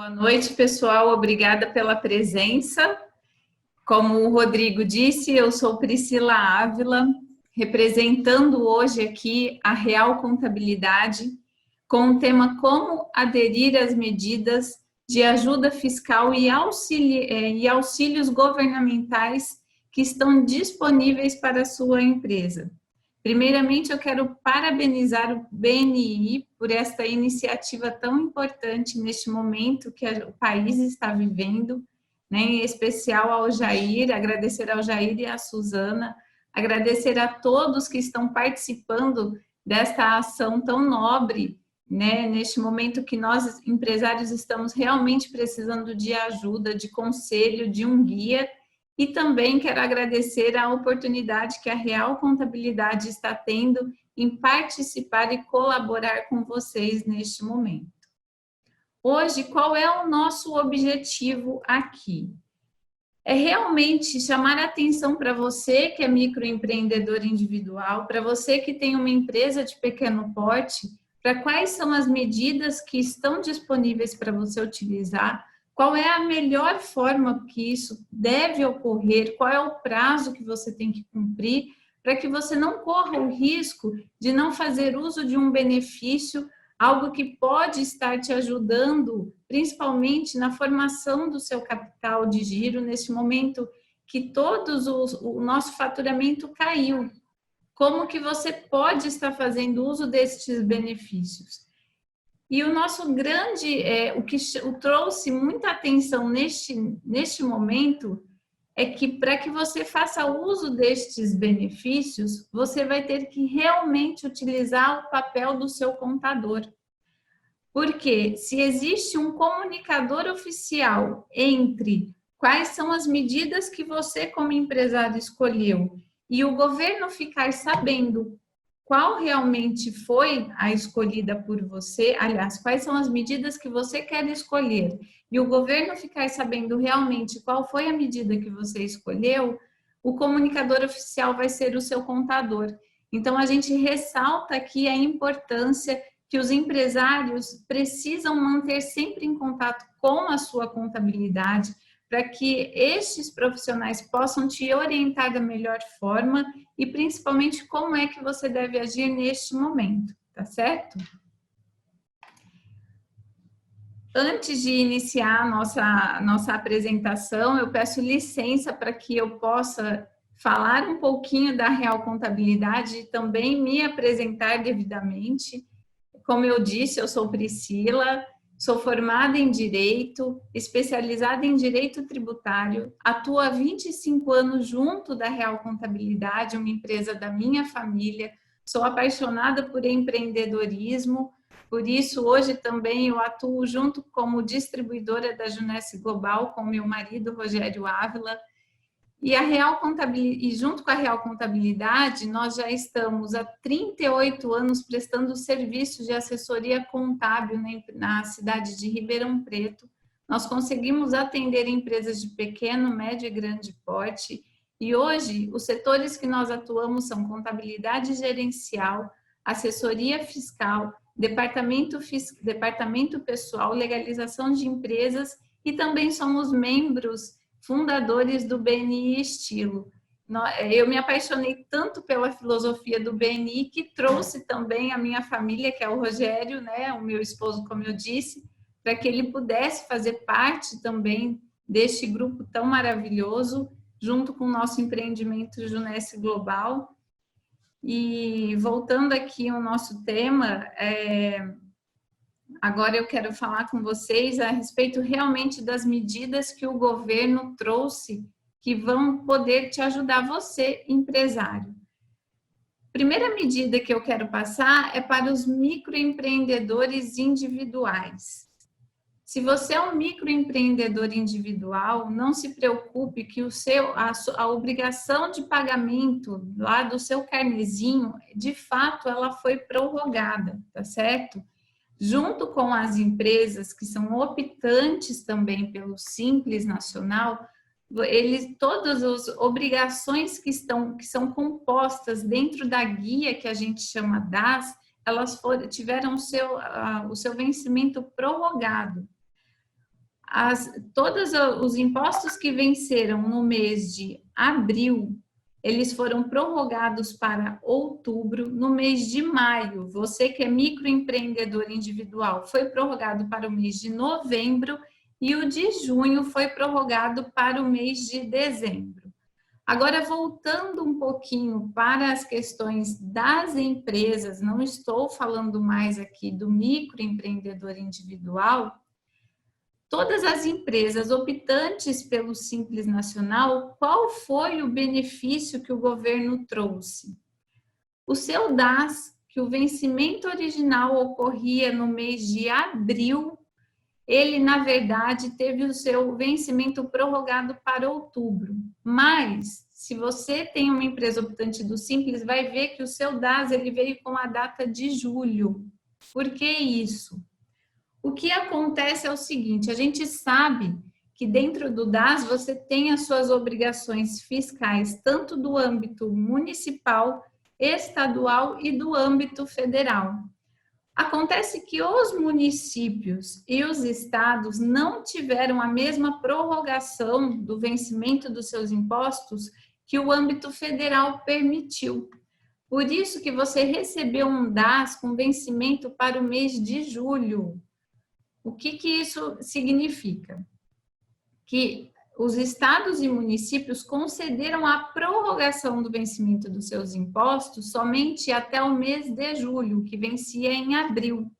Boa noite, pessoal. Obrigada pela presença. Como o Rodrigo disse, eu sou Priscila Ávila, representando hoje aqui a Real Contabilidade, com o tema Como aderir às medidas de ajuda fiscal e auxílios governamentais que estão disponíveis para a sua empresa. Primeiramente, eu quero parabenizar o BNI por esta iniciativa tão importante neste momento que o país está vivendo, né? Em especial ao Jair, agradecer ao Jair e à Suzana, agradecer a todos que estão participando desta ação tão nobre, né? Neste momento que nós, empresários, estamos realmente precisando de ajuda, de conselho, de um guia. E também quero agradecer a oportunidade que a Real Contabilidade está tendo em participar e colaborar com vocês neste momento. Hoje, qual é o nosso objetivo aqui? É realmente chamar a atenção para você que é microempreendedor individual, para você que tem uma empresa de pequeno porte, para quais são as medidas que estão disponíveis para você utilizar, qual é a melhor forma que isso deve ocorrer, qual é o prazo que você tem que cumprir, para que você não corra o risco de não fazer uso de um benefício, algo que pode estar te ajudando, principalmente na formação do seu capital de giro, nesse momento que o nosso faturamento caiu. Como que você pode estar fazendo uso destes benefícios? E o nosso grande, o que trouxe muita atenção neste momento, é que para que você faça uso destes benefícios, você vai ter que realmente utilizar o papel do seu contador. Porque se existe um comunicador oficial entre quais são as medidas que você como empresário escolheu e o governo ficar sabendo qual realmente foi a escolhida por você, aliás, quais são as medidas que você quer escolher, e o governo ficar sabendo realmente qual foi a medida que você escolheu, o comunicador oficial vai ser o seu contador. Então, a gente ressalta aqui a importância que os empresários precisam manter sempre em contato com a sua contabilidade, para que estes profissionais possam te orientar da melhor forma e principalmente como é que você deve agir neste momento, tá certo? Antes de iniciar a nossa apresentação, eu peço licença para que eu possa falar um pouquinho da Real Contabilidade e também me apresentar devidamente. Como eu disse, eu sou Priscila, sou formada em Direito, especializada em Direito Tributário, atuo há 25 anos junto da Real Contabilidade, uma empresa da minha família, sou apaixonada por empreendedorismo, por isso hoje também eu atuo junto como distribuidora da Junesse Global com meu marido, Rogério Ávila, e junto com a Real Contabilidade, nós já estamos há 38 anos prestando serviços de assessoria contábil na cidade de Ribeirão Preto. Nós conseguimos atender empresas de pequeno, médio e grande porte. E hoje, os setores que nós atuamos são contabilidade gerencial, assessoria fiscal, departamento pessoal, legalização de empresas e também somos membros fundadores do BNI Estilo. Eu me apaixonei tanto pela filosofia do BNI que trouxe também a minha família, que é o Rogério, né, o meu esposo, como eu disse, para que ele pudesse fazer parte também deste grupo tão maravilhoso, junto com o nosso empreendimento Junesse Global. E voltando aqui ao nosso tema, agora eu quero falar com vocês a respeito realmente das medidas que o governo trouxe que vão poder te ajudar você, empresário. Primeira medida que eu quero passar é para os microempreendedores individuais. Se você é um microempreendedor individual, não se preocupe que a obrigação de pagamento lá do seu carnezinho, de fato, ela foi prorrogada, tá certo? Junto com as empresas que são optantes também pelo Simples Nacional, todas as obrigações que são compostas dentro da guia que a gente chama DAS, elas tiveram o seu vencimento prorrogado. Todos os impostos que venceram no mês de abril, eles foram prorrogados para outubro. No mês de maio, você que é microempreendedor individual, foi prorrogado para o mês de novembro, e o de junho foi prorrogado para o mês de dezembro. Agora, voltando um pouquinho para as questões das empresas, não estou falando mais aqui do microempreendedor individual. Todas as empresas optantes pelo Simples Nacional, qual foi o benefício que o governo trouxe? O seu DAS, que o vencimento original ocorria no mês de abril, ele, na verdade, teve o seu vencimento prorrogado para outubro. Mas, se você tem uma empresa optante do Simples, vai ver que o seu DAS ele veio com a data de julho. Por que isso? O que acontece é o seguinte, a gente sabe que dentro do DAS você tem as suas obrigações fiscais, tanto do âmbito municipal, estadual e do âmbito federal. Acontece que os municípios e os estados não tiveram a mesma prorrogação do vencimento dos seus impostos que o âmbito federal permitiu. Por isso que você recebeu um DAS com vencimento para o mês de julho. O que isso significa? Que os estados e municípios concederam a prorrogação do vencimento dos seus impostos somente até o mês de julho, que vencia em abril.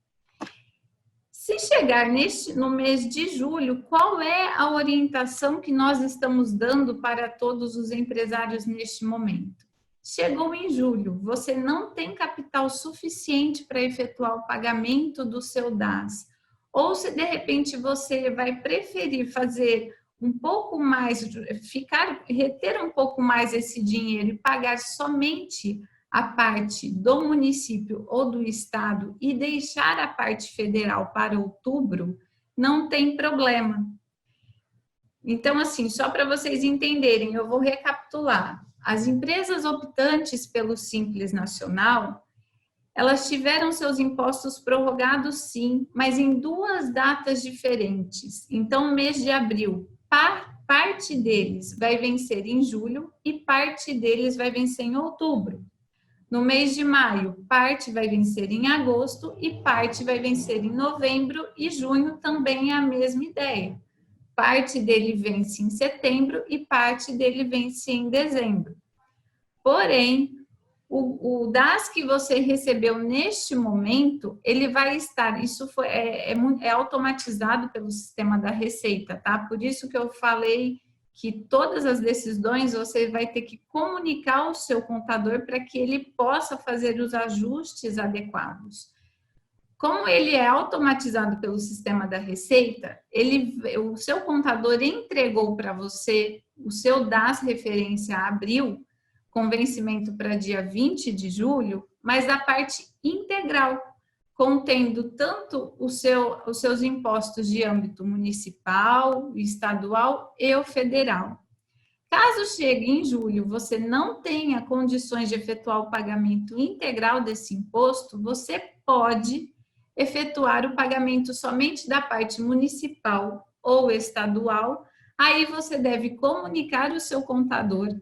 Se chegar no mês de julho, qual é a orientação que nós estamos dando para todos os empresários neste momento? Chegou em julho, você não tem capital suficiente para efetuar o pagamento do seu DAS, ou se de repente você vai preferir fazer um pouco mais, reter um pouco mais esse dinheiro e pagar somente a parte do município ou do estado e deixar a parte federal para outubro, não tem problema. Então, assim, só para vocês entenderem, eu vou recapitular. As empresas optantes pelo Simples Nacional, elas tiveram seus impostos prorrogados sim, mas em duas datas diferentes. Então, mês de abril, parte deles vai vencer em julho e parte deles vai vencer em outubro. No mês de maio, parte vai vencer em agosto e parte vai vencer em novembro, e junho também é a mesma ideia. Parte dele vence em setembro e parte dele vence em dezembro. Porém, o DAS que você recebeu neste momento, ele vai estar, isso é automatizado pelo sistema da Receita, tá? Por isso que eu falei que todas as decisões você vai ter que comunicar ao seu contador para que ele possa fazer os ajustes adequados. Como ele é automatizado pelo sistema da Receita, o seu contador entregou para você o seu DAS referência a abril, com vencimento para dia 20 de julho, mas a parte integral, contendo tanto os seus impostos de âmbito municipal, estadual e o federal. Caso chegue em julho, você não tenha condições de efetuar o pagamento integral desse imposto, você pode efetuar o pagamento somente da parte municipal ou estadual. Aí você deve comunicar o seu contador,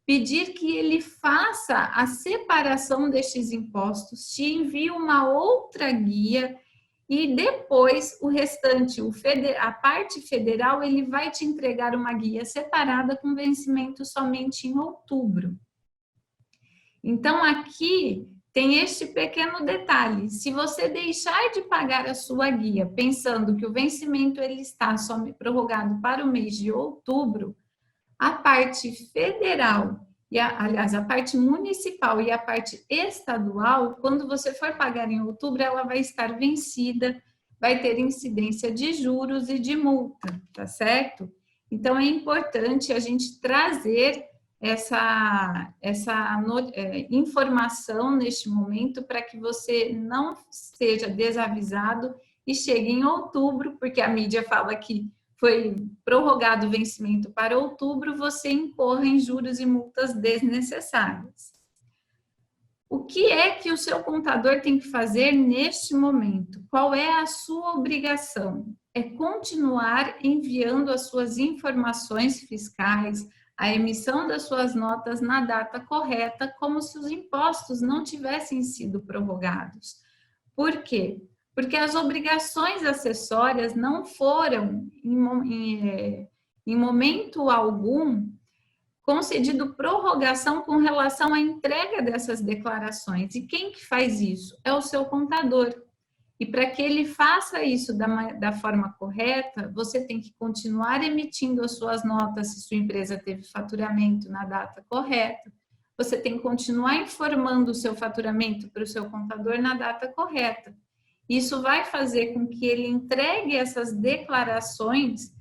pedir que ele faça a separação destes impostos, te envie uma outra guia e depois o restante, a parte federal, ele vai te entregar uma guia separada com vencimento somente em outubro. Então, aqui tem este pequeno detalhe. Se você deixar de pagar a sua guia pensando que o vencimento ele está só prorrogado para o mês de outubro, a parte federal, aliás, a parte municipal e a parte estadual, quando você for pagar em outubro, ela vai estar vencida, vai ter incidência de juros e de multa, tá certo? Então, é importante a gente trazer essa informação neste momento para que você não seja desavisado e chegue em outubro, porque a mídia fala que foi prorrogado o vencimento para outubro, você incorra em juros e multas desnecessárias. O que é que o seu contador tem que fazer neste momento? Qual é a sua obrigação? É continuar enviando as suas informações fiscais, a emissão das suas notas na data correta, como se os impostos não tivessem sido prorrogados. Por quê? Porque as obrigações acessórias não foram, em momento algum, concedido prorrogação com relação à entrega dessas declarações. E quem que faz isso? É o seu contador. E para que ele faça isso da forma correta, você tem que continuar emitindo as suas notas se sua empresa teve faturamento na data correta. Você tem que continuar informando o seu faturamento para o seu contador na data correta. Isso vai fazer com que ele entregue essas declarações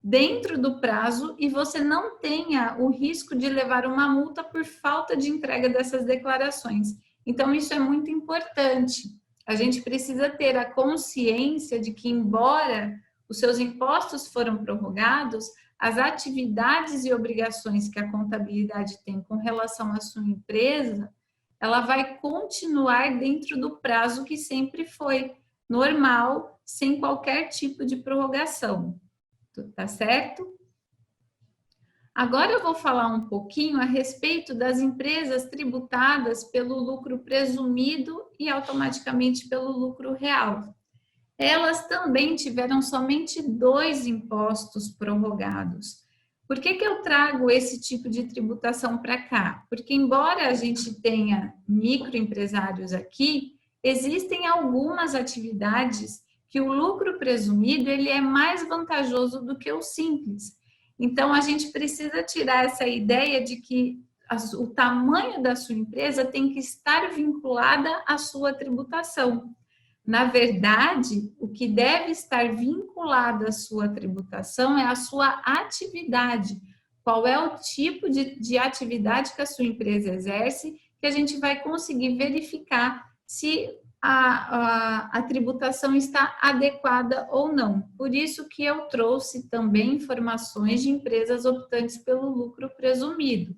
dentro do prazo e você não tenha o risco de levar uma multa por falta de entrega dessas declarações. Então, isso é muito importante. A gente precisa ter a consciência de que, embora os seus impostos foram prorrogados, as atividades e obrigações que a contabilidade tem com relação à sua empresa, ela vai continuar dentro do prazo que sempre foi normal, sem qualquer tipo de prorrogação. Tá certo? Agora eu vou falar um pouquinho a respeito das empresas tributadas pelo lucro presumido e automaticamente pelo lucro real. Elas também tiveram somente 2 impostos prorrogados. Por que eu trago esse tipo de tributação para cá? Porque, embora a gente tenha microempresários aqui, existem algumas atividades que o lucro presumido ele é mais vantajoso do que o simples. Então, a gente precisa tirar essa ideia de que o tamanho da sua empresa tem que estar vinculada à sua tributação. Na verdade, o que deve estar vinculado à sua tributação é a sua atividade. Qual é o tipo de atividade que a sua empresa exerce, que a gente vai conseguir verificar se a tributação está adequada ou não. Por isso que eu trouxe também informações de empresas optantes pelo lucro presumido.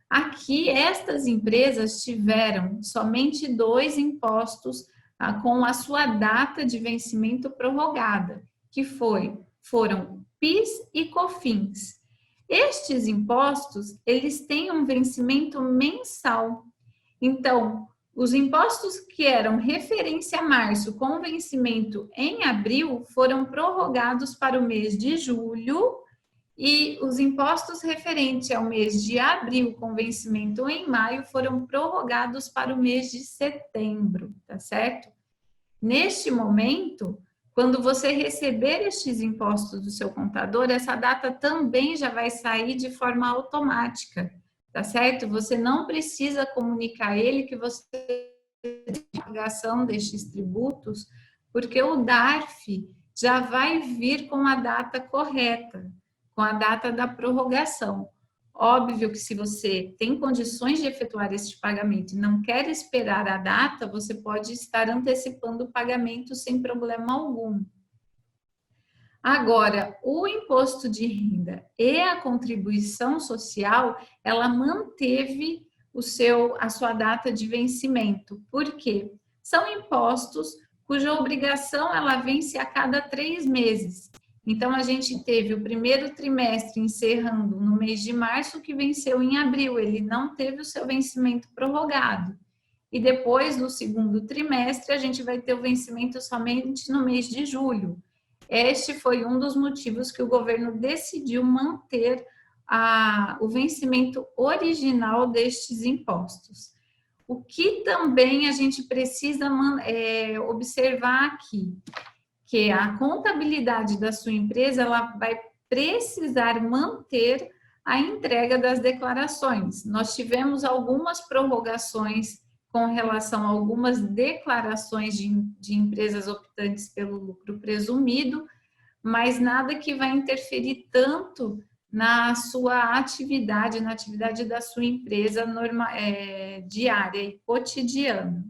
Aqui, estas empresas tiveram somente 2 impostos com a sua data de vencimento prorrogada, que foram PIS e COFINS. Estes impostos, eles têm um vencimento mensal. Então, os impostos que eram referência a março com vencimento em abril foram prorrogados para o mês de julho e os impostos referentes ao mês de abril com vencimento em maio foram prorrogados para o mês de setembro, tá certo? Neste momento, quando você receber estes impostos do seu contador, essa data também já vai sair de forma automática, tá certo? Você não precisa comunicar a ele que você tem pagação destes tributos, porque o DARF já vai vir com a data correta, com a data da prorrogação. Óbvio que se você tem condições de efetuar este pagamento e não quer esperar a data, você pode estar antecipando o pagamento sem problema algum. Agora, o imposto de renda e a contribuição social, ela manteve a sua data de vencimento. Por quê? São impostos cuja obrigação ela vence a cada 3 meses. Então, a gente teve o primeiro trimestre encerrando no mês de março, que venceu em abril, ele não teve o seu vencimento prorrogado. E depois, no segundo trimestre, a gente vai ter o vencimento somente no mês de julho. Este foi um dos motivos que o governo decidiu manter o vencimento original destes impostos. O que também a gente precisa observar aqui, que a contabilidade da sua empresa ela vai precisar manter a entrega das declarações. Nós tivemos algumas prorrogações com relação a algumas declarações de empresas optantes pelo lucro presumido, mas nada que vai interferir tanto na sua atividade, na atividade da sua empresa diária e cotidiana.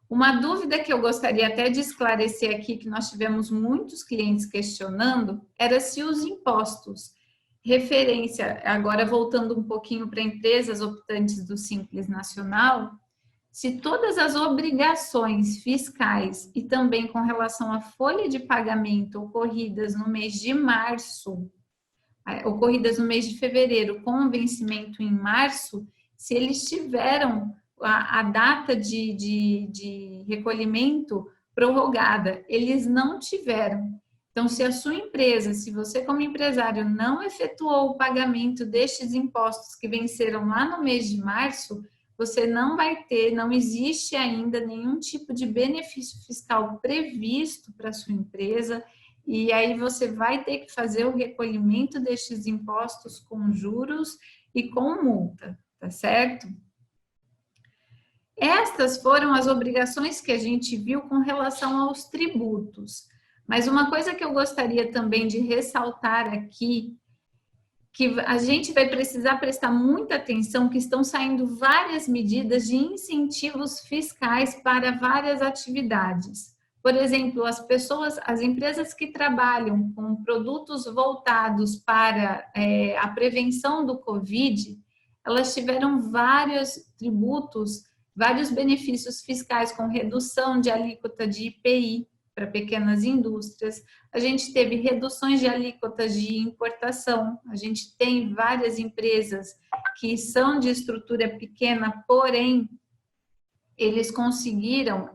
Uma dúvida que eu gostaria até de esclarecer aqui, que nós tivemos muitos clientes questionando, era se os impostos referência, agora voltando um pouquinho para empresas optantes do Simples Nacional, se todas as obrigações fiscais e também com relação à folha de pagamento ocorridas no mês de março, ocorridas no mês de fevereiro com vencimento em março, se eles tiveram a data de recolhimento prorrogada, eles não tiveram. Então, se a sua empresa, se você como empresário não efetuou o pagamento destes impostos que venceram lá no mês de março, você não vai ter, não existe ainda nenhum tipo de benefício fiscal previsto para a sua empresa, e aí você vai ter que fazer o recolhimento destes impostos com juros e com multa, tá certo? Estas foram as obrigações que a gente viu com relação aos tributos. Mas uma coisa que eu gostaria também de ressaltar aqui, que a gente vai precisar prestar muita atenção, que estão saindo várias medidas de incentivos fiscais para várias atividades. Por exemplo, as empresas que trabalham com produtos voltados para a prevenção do Covid, elas tiveram vários tributos, vários benefícios fiscais com redução de alíquota de IPI para pequenas indústrias, a gente teve reduções de alíquotas de importação, a gente tem várias empresas que são de estrutura pequena, porém, eles conseguiram,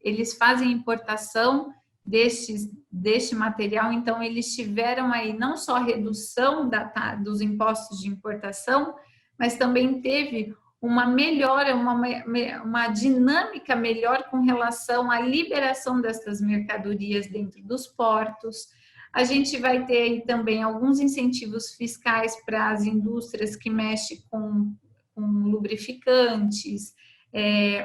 eles fazem importação deste material, então eles tiveram aí não só redução dos impostos de importação, mas também teve uma melhora, uma dinâmica melhor com relação à liberação dessas mercadorias dentro dos portos. A gente vai ter aí também alguns incentivos fiscais para as indústrias que mexem com lubrificantes,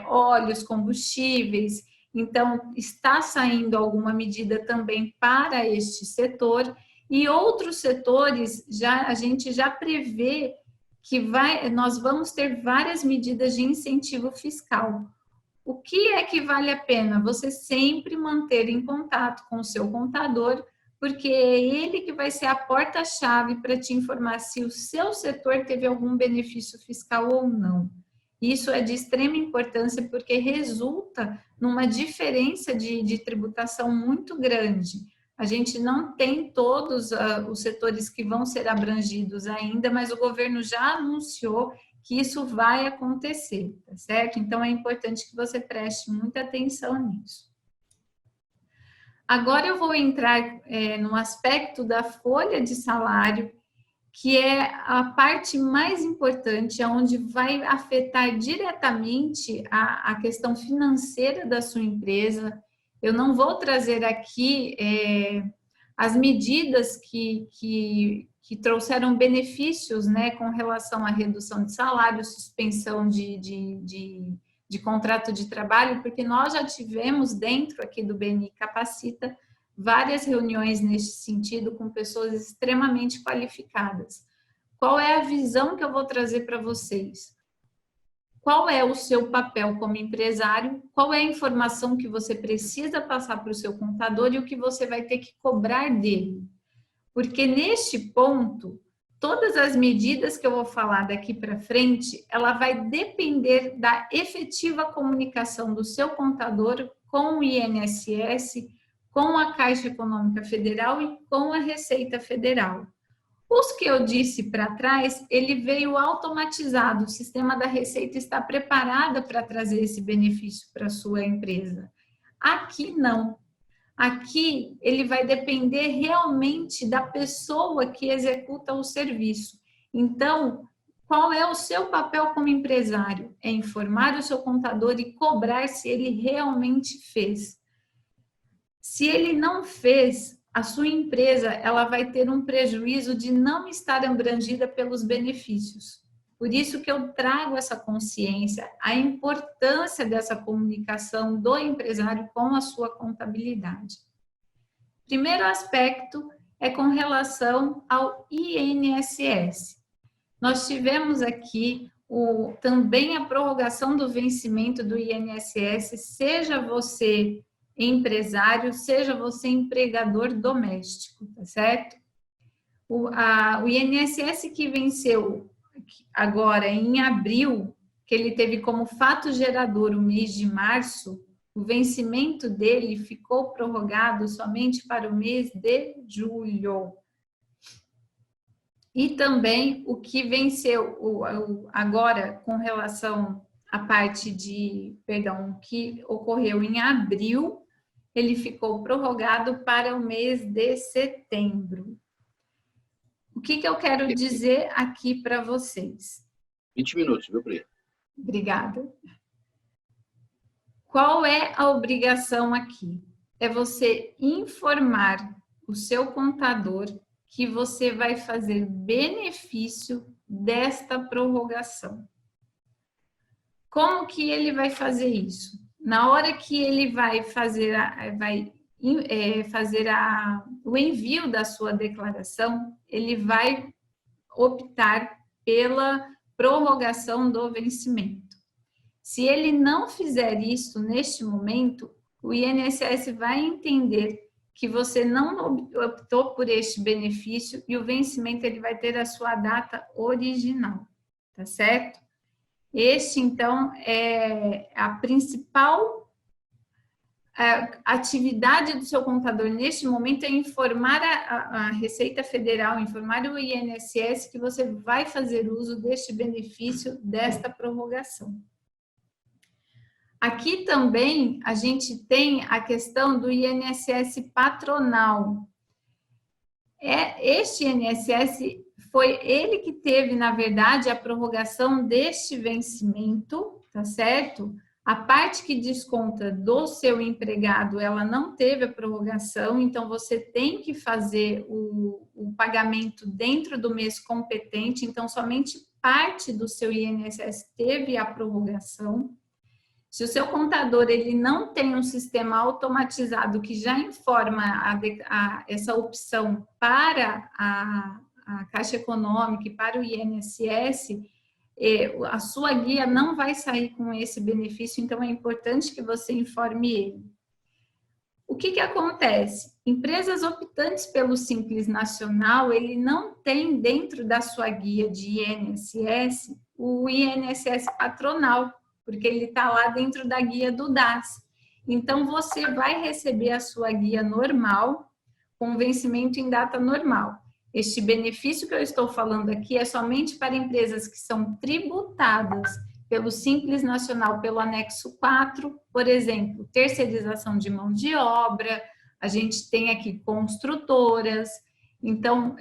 óleos, combustíveis. Então, está saindo alguma medida também para este setor, e outros setores a gente já prevê que nós vamos ter várias medidas de incentivo fiscal. O que é que vale a pena? Você sempre manter em contato com o seu contador, porque é ele que vai ser a porta-chave para te informar se o seu setor teve algum benefício fiscal ou não. Isso é de extrema importância porque resulta numa diferença de tributação muito grande. A gente não tem todos os setores que vão ser abrangidos ainda, mas o governo já anunciou que isso vai acontecer, tá certo? Então, é importante que você preste muita atenção nisso. Agora eu vou entrar no aspecto da folha de salário, que é a parte mais importante, onde vai afetar diretamente a questão financeira da sua empresa. Eu não vou trazer aqui as medidas que trouxeram benefícios, né, com relação à redução de salário, suspensão de contrato de trabalho, porque nós já tivemos dentro aqui do BNI Capacita várias reuniões nesse sentido com pessoas extremamente qualificadas. Qual é a visão que eu vou trazer para vocês? Qual é o seu papel como empresário? Qual é a informação que você precisa passar para o seu contador e o que você vai ter que cobrar dele? Porque neste ponto, todas as medidas que eu vou falar daqui para frente, ela vai depender da efetiva comunicação do seu contador com o INSS, com a Caixa Econômica Federal e com a Receita Federal. Os que eu disse para trás, ele veio automatizado, o sistema da Receita está preparado para trazer esse benefício para a sua empresa. Aqui não. Aqui ele vai depender realmente da pessoa que executa o serviço. Então, qual é o seu papel como empresário? É informar o seu contador e cobrar se ele realmente fez. Se ele não fez, a sua empresa ela vai ter um prejuízo de não estar abrangida pelos benefícios. Por isso que eu trago essa consciência, a importância dessa comunicação do empresário com a sua contabilidade. Primeiro aspecto é com relação ao INSS. Nós tivemos aqui também a prorrogação do vencimento do INSS, seja você empresário, seja você empregador doméstico, tá certo? O INSS que venceu agora em abril, que ele teve como fato gerador o mês de março, o vencimento dele ficou prorrogado somente para o mês de julho. E também o que venceu agora com relação à parte de, perdão, que ocorreu em abril, ele ficou prorrogado para o mês de setembro. O que eu quero dizer aqui para vocês? 20 minutos, viu, Pri? Obrigada. Qual é a obrigação aqui? É você informar o seu contador que você vai fazer benefício desta prorrogação. Como que ele vai fazer isso? Na hora que ele vai fazer, o envio da sua declaração, ele vai optar pela prorrogação do vencimento. Se ele não fizer isso neste momento, o INSS vai entender que você não optou por este benefício e o vencimento ele vai ter a sua data original, tá certo? Este, então, é a principal atividade do seu contador neste momento é informar a Receita Federal, informar o INSS que você vai fazer uso deste benefício, desta prorrogação. Aqui também a gente tem a questão do INSS patronal. Este INSS foi ele que teve, na verdade, a prorrogação deste vencimento, tá certo? A parte que desconta do seu empregado, ela não teve a prorrogação, então você tem que fazer o pagamento dentro do mês competente, então somente parte do seu INSS teve a prorrogação. Se o seu contador ele não tem um sistema automatizado que já informa essa opção para a Caixa Econômica e para o INSS, a sua guia não vai sair com esse benefício, então é importante que você informe ele. O que acontece? Empresas optantes pelo Simples Nacional, ele não tem dentro da sua guia de INSS o INSS patronal, porque ele está lá dentro da guia do DAS. Então, você vai receber a sua guia normal, com vencimento em data normal. Este benefício que eu estou falando aqui é somente para empresas que são tributadas pelo Simples Nacional, pelo anexo 4, por exemplo, terceirização de mão de obra, a gente tem aqui construtoras, então,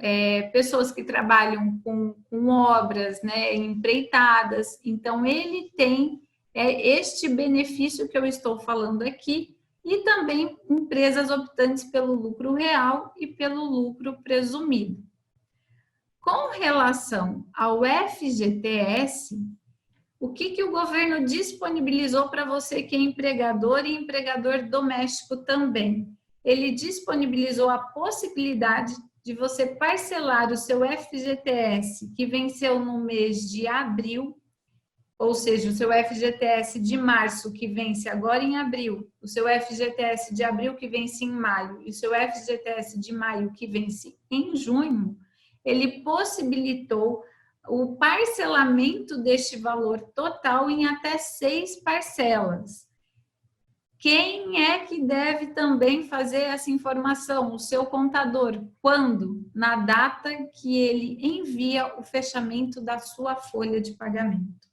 pessoas que trabalham com obras, né, empreitadas, então ele tem este benefício que eu estou falando aqui, e também empresas optantes pelo lucro real e pelo lucro presumido. Com relação ao FGTS, o que o governo disponibilizou para você que é empregador e empregador doméstico também? Ele disponibilizou a possibilidade de você parcelar o seu FGTS que venceu no mês de abril, ou seja, o seu FGTS de março, que vence agora em abril, o seu FGTS de abril, que vence em maio, e o seu FGTS de maio, que vence em junho, ele possibilitou o parcelamento deste valor total em até 6 parcelas. Quem é que deve também fazer essa informação? O seu contador. Quando? Na data que ele envia o fechamento da sua folha de pagamento.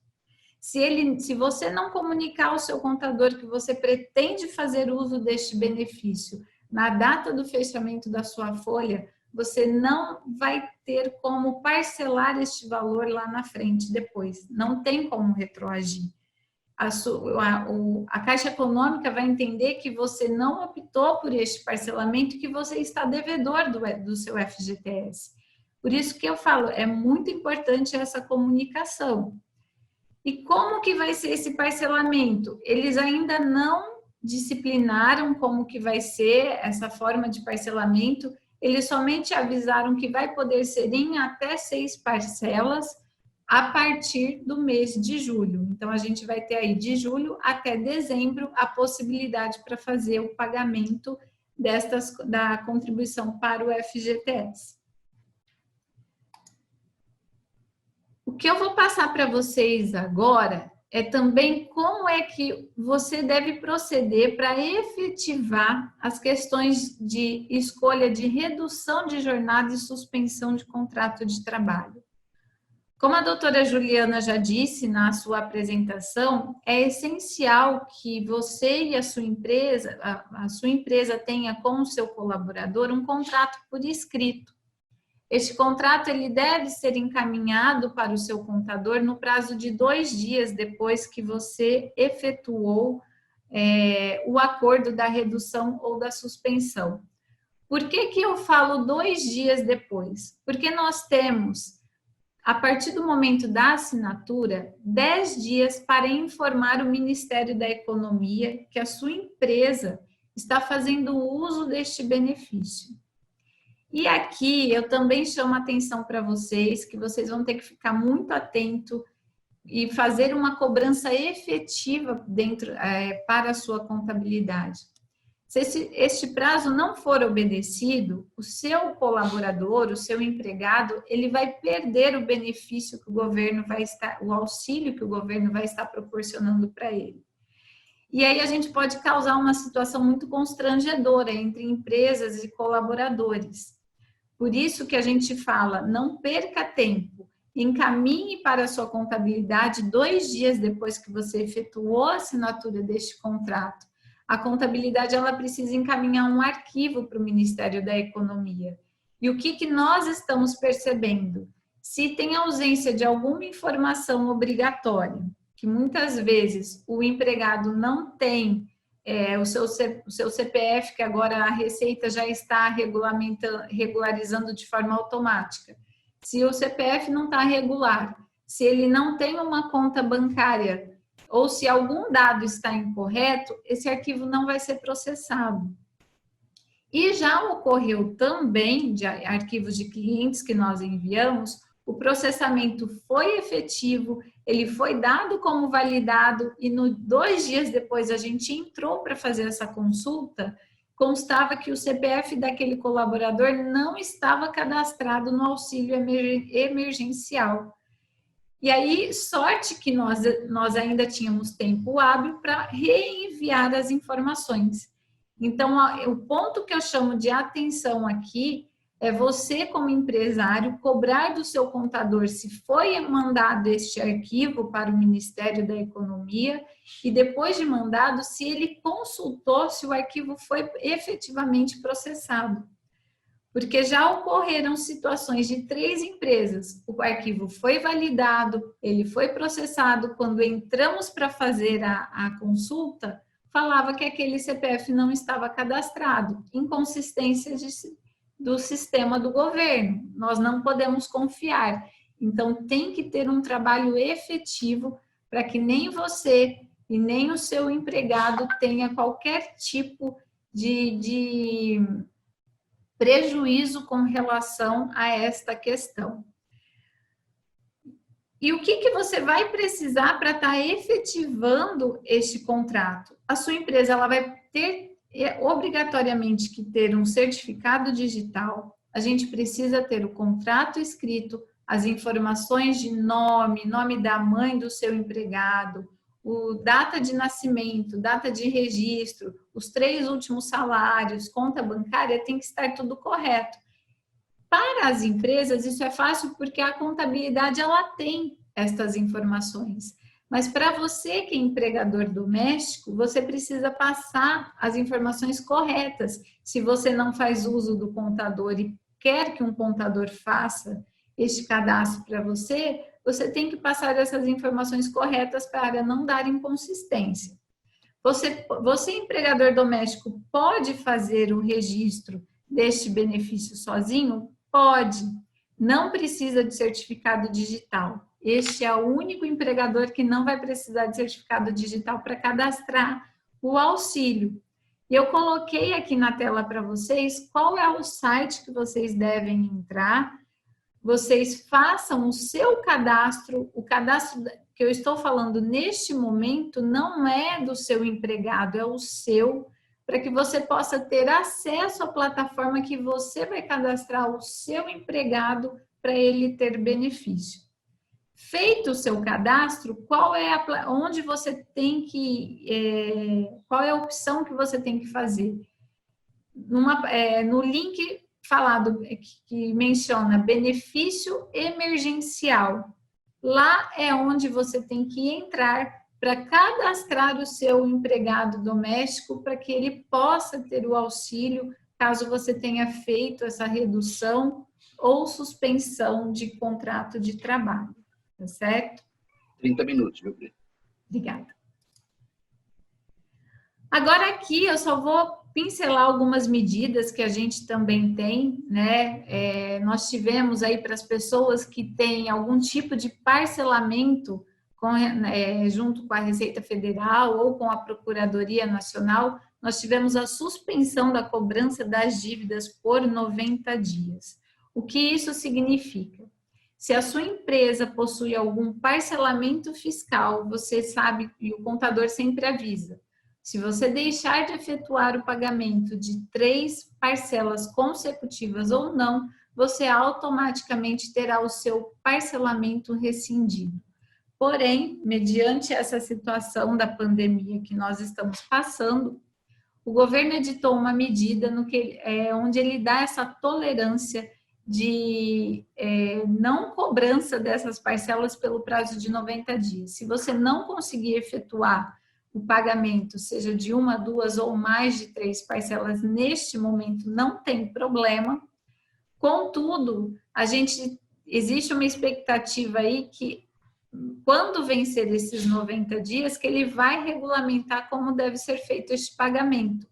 Se você não comunicar ao seu contador que você pretende fazer uso deste benefício na data do fechamento da sua folha, você não vai ter como parcelar este valor lá na frente depois. Não tem como retroagir. A Caixa Econômica vai entender que você não optou por este parcelamento e que você está devedor do seu FGTS. Por isso que eu falo, é muito importante essa comunicação. E como que vai ser esse parcelamento? Eles ainda não disciplinaram como que vai ser essa forma de parcelamento, eles somente avisaram que vai poder ser em até 6 parcelas a partir do mês de julho. Então, a gente vai ter aí de julho até dezembro a possibilidade para fazer o pagamento da contribuição para o FGTS. O que eu vou passar para vocês agora é também como é que você deve proceder para efetivar as questões de escolha de redução de jornada e suspensão de contrato de trabalho. Como a doutora Juliana já disse na sua apresentação, é essencial que você e a sua empresa tenha com o seu colaborador um contrato por escrito. Este contrato ele deve ser encaminhado para o seu contador no prazo de 2 dias depois que você efetuou o acordo da redução ou da suspensão. Por que eu falo 2 dias depois? Porque nós temos, a partir do momento da assinatura, 10 dias para informar o Ministério da Economia que a sua empresa está fazendo uso deste benefício. E aqui eu também chamo a atenção para vocês, que vocês vão ter que ficar muito atento e fazer uma cobrança efetiva para a sua contabilidade. Se este prazo não for obedecido, o seu colaborador, o seu empregado, ele vai perder o benefício que o governo o auxílio que o governo vai estar proporcionando para ele. E aí a gente pode causar uma situação muito constrangedora entre empresas e colaboradores. Por isso que a gente fala, não perca tempo, encaminhe para a sua contabilidade 2 dias depois que você efetuou a assinatura deste contrato. A contabilidade ela precisa encaminhar um arquivo para o Ministério da Economia. E o que nós estamos percebendo? Se tem ausência de alguma informação obrigatória, que muitas vezes o empregado não tem o seu CPF, que agora a Receita já está regularizando de forma automática. Se o CPF não está regular, se ele não tem uma conta bancária, ou se algum dado está incorreto, esse arquivo não vai ser processado. E já ocorreu também de arquivos de clientes que nós enviamos, o processamento foi efetivo, ele foi dado como validado e 2 dias depois a gente entrou para fazer essa consulta, constava que o CPF daquele colaborador não estava cadastrado no auxílio emergencial. E aí, sorte que nós ainda tínhamos tempo hábil para reenviar as informações. Então, o ponto que eu chamo de atenção aqui é você, como empresário, cobrar do seu contador se foi mandado este arquivo para o Ministério da Economia e, depois de mandado, se ele consultou se o arquivo foi efetivamente processado. Porque já ocorreram situações de 3 empresas, o arquivo foi validado, ele foi processado, quando entramos para fazer a consulta, falava que aquele CPF não estava cadastrado, inconsistência do sistema do governo, nós não podemos confiar. Então, tem que ter um trabalho efetivo para que nem você e nem o seu empregado tenha qualquer tipo de prejuízo com relação a esta questão. E o que você vai precisar para estar efetivando este contrato? A sua empresa ela vai ter obrigatoriamente que ter um certificado digital, a gente precisa ter o contrato escrito, as informações de nome da mãe do seu empregado, data de nascimento, data de registro, os 3 últimos salários, conta bancária, tem que estar tudo correto. Para as empresas, isso é fácil porque a contabilidade ela tem estas informações. Mas para você que é empregador doméstico, você precisa passar as informações corretas. Se você não faz uso do contador e quer que um contador faça este cadastro para você, você tem que passar essas informações corretas para não dar inconsistência. Você, empregador doméstico, pode fazer o registro deste benefício sozinho? Pode. Não precisa de certificado digital. Este é o único empregador que não vai precisar de certificado digital para cadastrar o auxílio. E eu coloquei aqui na tela para vocês qual é o site que vocês devem entrar. Vocês façam o seu cadastro, o cadastro que eu estou falando neste momento não é do seu empregado, é o seu, para que você possa ter acesso à plataforma que você vai cadastrar o seu empregado para ele ter benefício. Feito o seu cadastro, onde você tem que, qual é a opção que você tem que fazer? No link falado, que menciona benefício emergencial, lá é onde você tem que entrar para cadastrar o seu empregado doméstico para que ele possa ter o auxílio caso você tenha feito essa redução ou suspensão de contrato de trabalho, tá certo? 30 minutos, meu Brito. Obrigada. Agora aqui eu só vou pincelar algumas medidas que a gente também tem, né? Nós tivemos aí para as pessoas que têm algum tipo de parcelamento junto com a Receita Federal ou com a Procuradoria Nacional, nós tivemos a suspensão da cobrança das dívidas por 90 dias. O que isso significa? Se a sua empresa possui algum parcelamento fiscal, você sabe, e o contador sempre avisa, se você deixar de efetuar o pagamento de 3 parcelas consecutivas ou não, você automaticamente terá o seu parcelamento rescindido. Porém, mediante essa situação da pandemia que nós estamos passando, o governo editou uma medida onde ele dá essa tolerância de não cobrança dessas parcelas pelo prazo de 90 dias. Se você não conseguir efetuar o pagamento, seja de 1, 2 ou mais de 3 parcelas, neste momento não tem problema. Contudo, existe uma expectativa aí que, quando vencer esses 90 dias, que ele vai regulamentar como deve ser feito este pagamento.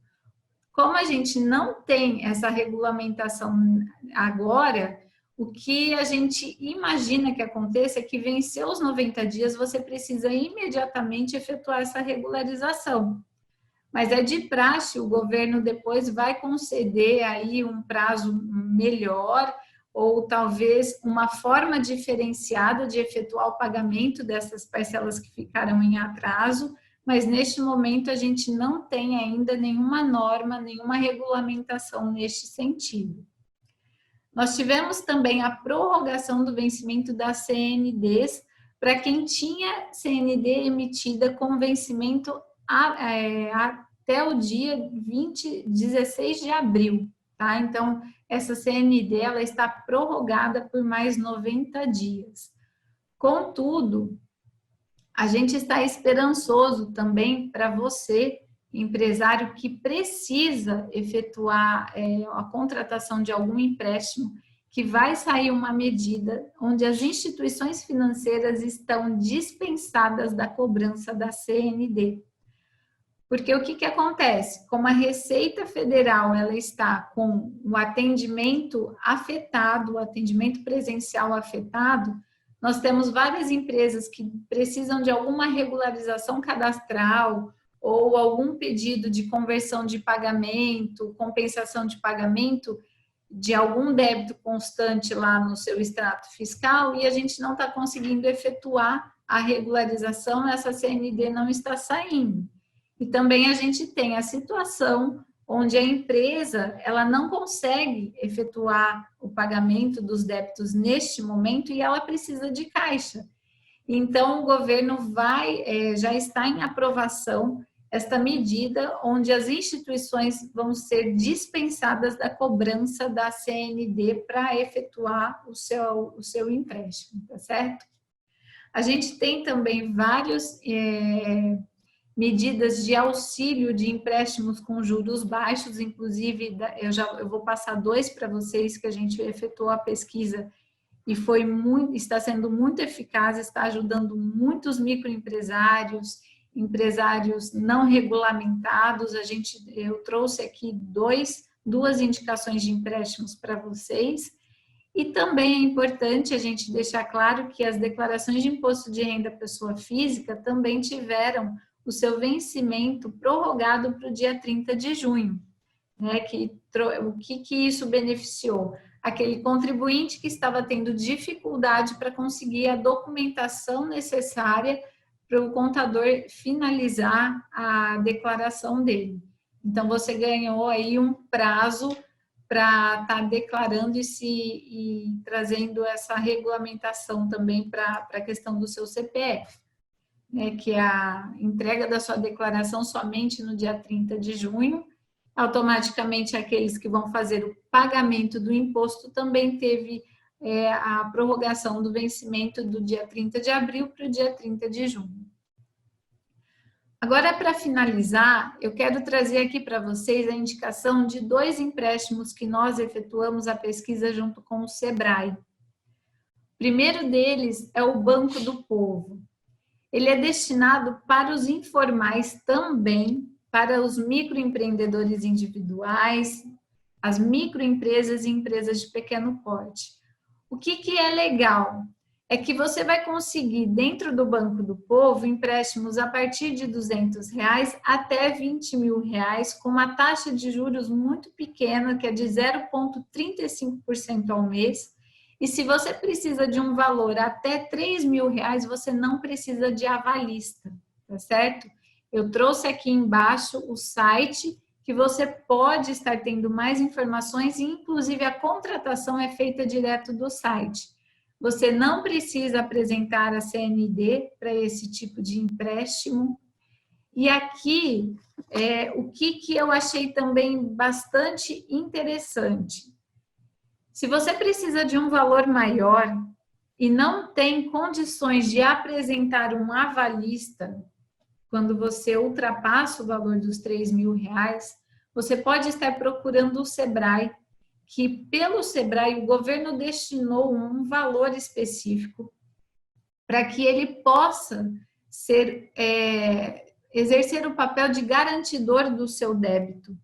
Como a gente não tem essa regulamentação agora, o que a gente imagina que aconteça é que venceu os 90 dias, você precisa imediatamente efetuar essa regularização. Mas é de praxe, o governo depois vai conceder aí um prazo melhor ou talvez uma forma diferenciada de efetuar o pagamento dessas parcelas que ficaram em atraso, mas neste momento a gente não tem ainda nenhuma norma, nenhuma regulamentação neste sentido. Nós tivemos também a prorrogação do vencimento das CNDs para quem tinha CND emitida com vencimento até o dia 16 de abril, tá? Então, essa CND ela está prorrogada por mais 90 dias. Contudo, a gente está esperançoso também para você, empresário que precisa efetuar a contratação de algum empréstimo, que vai sair uma medida onde as instituições financeiras estão dispensadas da cobrança da CND. Porque o que acontece? Como a Receita Federal ela está com o atendimento afetado, o atendimento presencial afetado, nós temos várias empresas que precisam de alguma regularização cadastral ou algum pedido de conversão de pagamento, compensação de pagamento de algum débito constante lá no seu extrato fiscal e a gente não está conseguindo efetuar a regularização, essa CND não está saindo. E também a gente tem a situação onde a empresa ela não consegue efetuar o pagamento dos débitos neste momento e ela precisa de caixa. Então, o governo já está em aprovação esta medida onde as instituições vão ser dispensadas da cobrança da CND para efetuar o seu empréstimo, tá certo? A gente tem também vários medidas de auxílio de empréstimos com juros baixos, inclusive eu vou passar 2 para vocês que a gente efetuou a pesquisa e está sendo muito eficaz, está ajudando muitos microempresários, empresários não regulamentados. Eu trouxe aqui duas indicações de empréstimos para vocês. E também é importante a gente deixar claro que as declarações de imposto de renda pessoa física também tiveram o seu vencimento prorrogado para o dia 30 de junho. Né? O que isso beneficiou? Aquele contribuinte que estava tendo dificuldade para conseguir a documentação necessária para o contador finalizar a declaração dele. Então, você ganhou aí um prazo para estar declarando e trazendo essa regulamentação também para a questão do seu CPF, né, que é a entrega da sua declaração somente no dia 30 de junho, automaticamente aqueles que vão fazer o pagamento do imposto também teve a prorrogação do vencimento do dia 30 de abril para o dia 30 de junho. Agora, para finalizar, eu quero trazer aqui para vocês a indicação de 2 empréstimos que nós efetuamos a pesquisa junto com o Sebrae. O primeiro deles é o Banco do Povo. Ele é destinado para os informais também, para os microempreendedores individuais, as microempresas e empresas de pequeno porte. O que é legal? É que você vai conseguir, dentro do Banco do Povo, empréstimos a partir de R$200 até R$20.000, com uma taxa de juros muito pequena, que é de 0,35% ao mês. E se você precisa de um valor até R$3.000, você não precisa de avalista, tá certo? Eu trouxe aqui embaixo o site, que você pode estar tendo mais informações, e inclusive a contratação é feita direto do site. Você não precisa apresentar a CND para esse tipo de empréstimo. E aqui, o que eu achei também bastante interessante. Se você precisa de um valor maior e não tem condições de apresentar um avalista, quando você ultrapassa o valor dos R$3.000, você pode estar procurando o Sebrae, que pelo Sebrae o governo destinou um valor específico para que ele possa exercer o papel de garantidor do seu débito.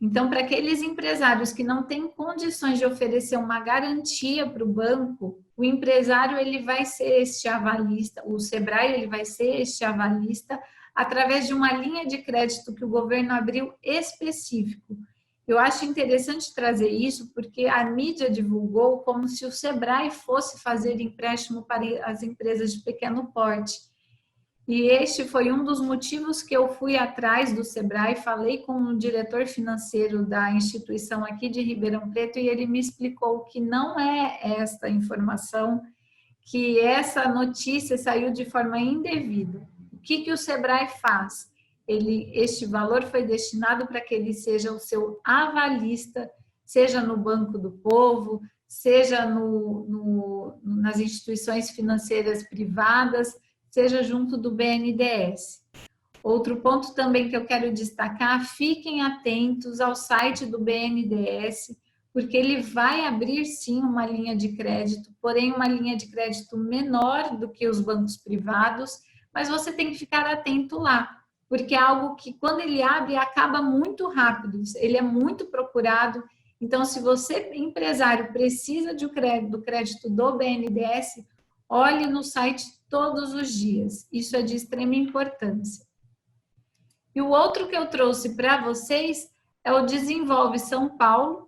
Então, para aqueles empresários que não têm condições de oferecer uma garantia para o banco, o empresário ele vai ser este avalista, o Sebrae ele vai ser este avalista através de uma linha de crédito que o governo abriu específico. Eu acho interessante trazer isso porque a mídia divulgou como se o Sebrae fosse fazer empréstimo para as empresas de pequeno porte. E este foi um dos motivos que eu fui atrás do Sebrae, falei com o diretor financeiro da instituição aqui de Ribeirão Preto e ele me explicou que não é esta informação, que essa notícia saiu de forma indevida. O que o Sebrae faz? Este valor foi destinado para que ele seja o seu avalista, seja no Banco do Povo, seja nas instituições financeiras privadas, seja junto do BNDES. Outro ponto também que eu quero destacar, fiquem atentos ao site do BNDES, porque ele vai abrir sim uma linha de crédito, porém uma linha de crédito menor do que os bancos privados, mas você tem que ficar atento lá, porque é algo que quando ele abre acaba muito rápido, ele é muito procurado. Então, se você, empresário, precisa do crédito do BNDES, olhe no site todos os dias, isso é de extrema importância. E o outro que eu trouxe para vocês é o Desenvolve São Paulo.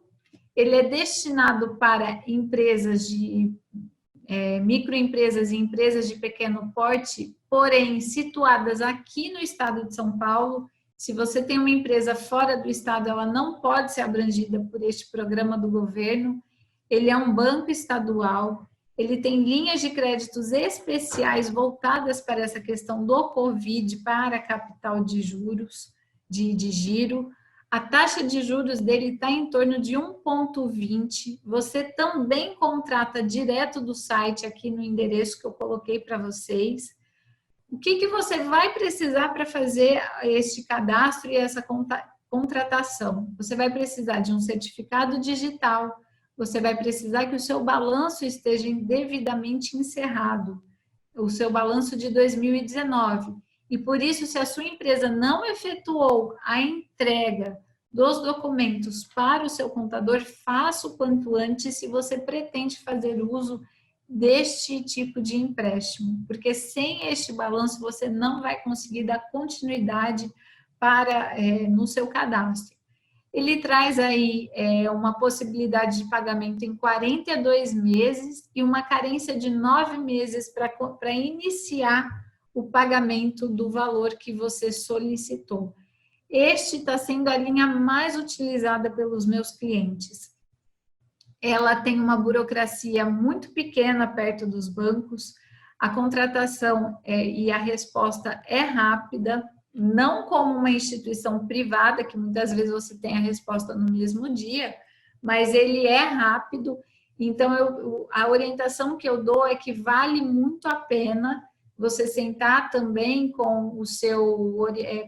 Ele é destinado para empresas microempresas e empresas de pequeno porte, porém situadas aqui no estado de São Paulo. Se você tem uma empresa fora do estado, ela não pode ser abrangida por este programa do governo. Ele é um banco estadual, ele tem linhas de créditos especiais voltadas para essa questão do Covid, para capital de juros, de giro. A taxa de juros dele está em torno de 1,20. Você também contrata direto do site, aqui no endereço que eu coloquei para vocês. O que você vai precisar para fazer este cadastro e essa contratação? Você vai precisar de um certificado digital, você vai precisar que o seu balanço esteja devidamente encerrado, o seu balanço de 2019. E por isso, se a sua empresa não efetuou a entrega dos documentos para o seu contador, faça o quanto antes se você pretende fazer uso deste tipo de empréstimo, porque sem este balanço você não vai conseguir dar continuidade no seu cadastro. Ele traz aí uma possibilidade de pagamento em 42 meses e uma carência de 9 meses para iniciar o pagamento do valor que você solicitou. Este está sendo a linha mais utilizada pelos meus clientes. Ela tem uma burocracia muito pequena perto dos bancos, a contratação e a resposta é rápida, não como uma instituição privada, que muitas vezes você tem a resposta no mesmo dia, mas ele é rápido. Então, a orientação que eu dou é que vale muito a pena você sentar também com o seu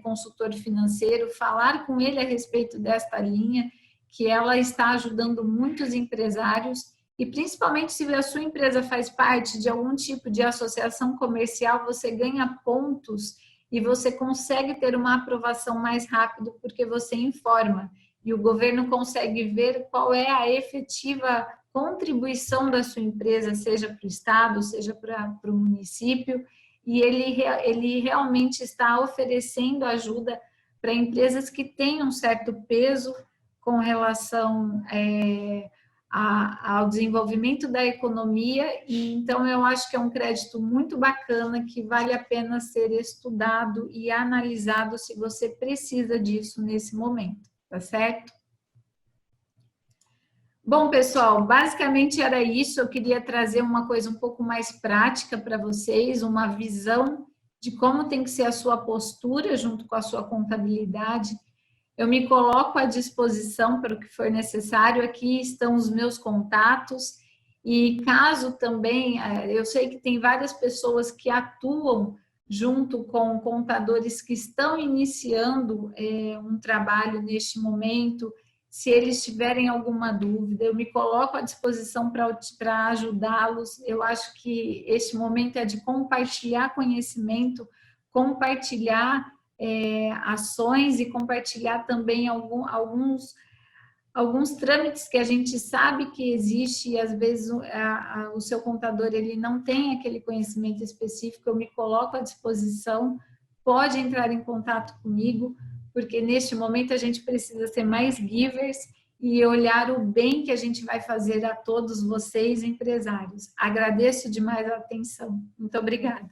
consultor financeiro, falar com ele a respeito desta linha, que ela está ajudando muitos empresários, e principalmente se a sua empresa faz parte de algum tipo de associação comercial, você ganha pontos e você consegue ter uma aprovação mais rápido porque você informa, e o governo consegue ver qual é a efetiva contribuição da sua empresa, seja para o estado, seja para o município, e ele realmente está oferecendo ajuda para empresas que têm um certo peso com relação ao desenvolvimento da economia, e então eu acho que é um crédito muito bacana que vale a pena ser estudado e analisado se você precisa disso nesse momento, tá certo? Bom, pessoal, basicamente era isso. Eu queria trazer uma coisa um pouco mais prática para vocês, uma visão de como tem que ser a sua postura junto com a sua contabilidade. Eu me coloco à disposição para o que for necessário. Aqui estão os meus contatos. E caso também, eu sei que tem várias pessoas que atuam junto com contadores que estão iniciando um trabalho neste momento. Se eles tiverem alguma dúvida, eu me coloco à disposição para ajudá-los. Eu acho que este momento é de compartilhar conhecimento, compartilhar ações e compartilhar também alguns trâmites que a gente sabe que existe e às vezes o seu contador ele não tem aquele conhecimento específico. Eu me coloco à disposição, pode entrar em contato comigo, porque neste momento a gente precisa ser mais givers e olhar o bem que a gente vai fazer a todos vocês, empresários. Agradeço demais a atenção. Muito obrigada.